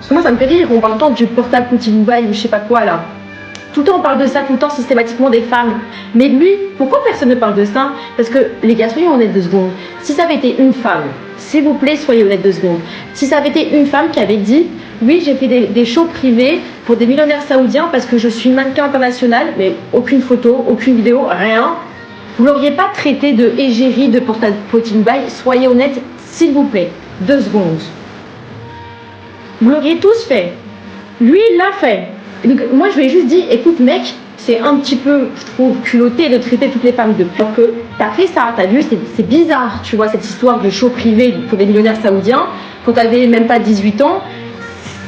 Parce que moi, ça me fait rire. On parle tout le temps du portable petit Dubaï ou je sais pas quoi là. Tout le temps, on parle de ça, tout le temps, systématiquement des femmes. Mais lui, pourquoi personne ne parle de ça? Parce que, les gars, soyons honnêtes 2 secondes. Si ça avait été une femme, s'il vous plaît, soyez honnêtes 2 secondes. Si ça avait été une femme qui avait dit, oui, j'ai fait des shows privés pour des millionnaires saoudiens parce que je suis mannequin international, mais aucune photo, aucune vidéo, rien. Vous l'auriez pas traité de égérie de portable petit Dubaï. Soyez honnêtes, s'il vous plaît. 2 secondes. Vous l'auriez tous fait. Lui, il l'a fait. Donc, moi, je lui ai juste dit, écoute, mec, c'est un petit peu, je trouve, culotté de traiter toutes les femmes de peur que t'as fait ça, t'as vu, c'est bizarre, tu vois, cette histoire de show privé pour des millionnaires saoudiens, quand t'avais même pas 18 ans,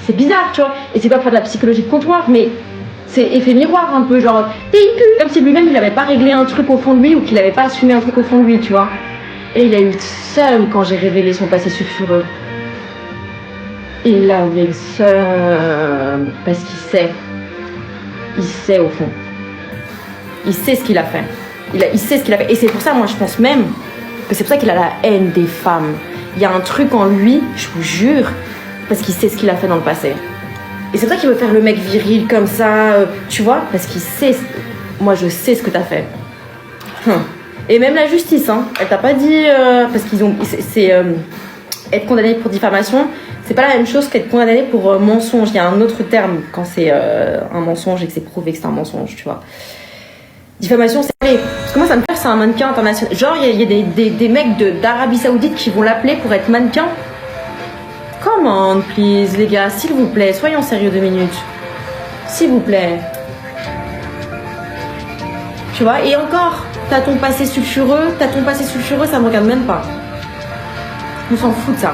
c'est bizarre, tu vois. Et c'est pas pour faire de la psychologie de comptoir, mais c'est effet miroir un peu, genre, t'es une pute, comme si lui-même, il avait pas réglé un truc au fond de lui ou qu'il avait pas assumé un truc au fond de lui, tu vois. Et il a eu le seum quand j'ai révélé son passé sulfureux. Il a eu le seum parce qu'il sait. Il sait au fond. Il sait ce qu'il a fait. Il sait ce qu'il a fait. Et c'est pour ça, moi, je pense même que c'est pour ça qu'il a la haine des femmes. Il y a un truc en lui, je vous jure, parce qu'il sait ce qu'il a fait dans le passé. Et c'est pour ça qu'il veut faire le mec viril comme ça, tu vois, parce qu'il sait. Moi, je sais ce que t'as fait. Et même la justice, hein, elle t'a pas dit parce qu'ils ont. Être condamné pour diffamation, c'est pas la même chose qu'être condamné pour mensonge. Il y a un autre terme quand c'est un mensonge et que c'est prouvé que c'est un mensonge, tu vois. Diffamation, c'est... Parce que moi, ça me fait, c'est un mannequin international. Genre, il y a des mecs d'Arabie Saoudite qui vont l'appeler pour être mannequin. Come on, please, les gars, s'il vous plaît, soyons sérieux 2 minutes. S'il vous plaît. Tu vois, et encore, t'as ton passé sulfureux, ça me regarde même pas. On s'en fout de ça.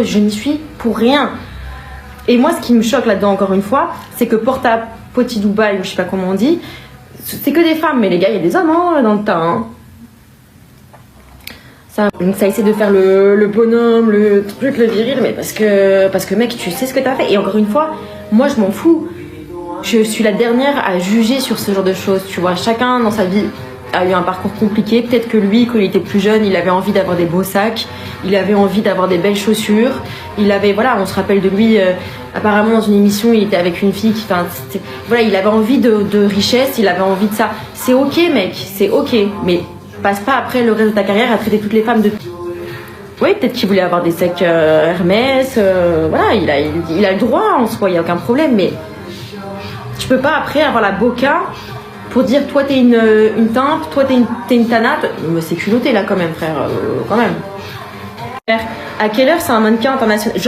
Je n'y suis pour rien. Et moi, ce qui me choque là-dedans, encore une fois, c'est que Porta Poti Dubaï, ou je sais pas comment on dit, c'est que des femmes. Mais les gars, il y a des hommes hein, dans le tas. Hein. Donc ça essaie de faire le bonhomme, le truc, le viril, mais parce que mec, tu sais ce que t'as fait. Et encore une fois, moi, je m'en fous. Je suis la dernière à juger sur ce genre de choses, tu vois. Chacun dans sa vie a eu un parcours compliqué. Peut-être que lui, quand il était plus jeune, il avait envie d'avoir des beaux sacs, il avait envie d'avoir des belles chaussures, il avait, voilà, on se rappelle de lui, apparemment dans une émission, il était avec une fille qui, enfin, voilà, il avait envie de richesse, il avait envie de ça. C'est ok, mec, c'est ok, mais passe pas après le reste de ta carrière à traiter toutes les femmes de... Oui, peut-être qu'il voulait avoir des sacs Hermès, voilà, il a le droit en soi, il n'y a aucun problème, mais tu peux pas après avoir la boca pour dire toi t'es une timpe, toi t'es une tanate. Mais c'est culotté là quand même, frère, quand même. À quelle heure c'est un mannequin international? Genre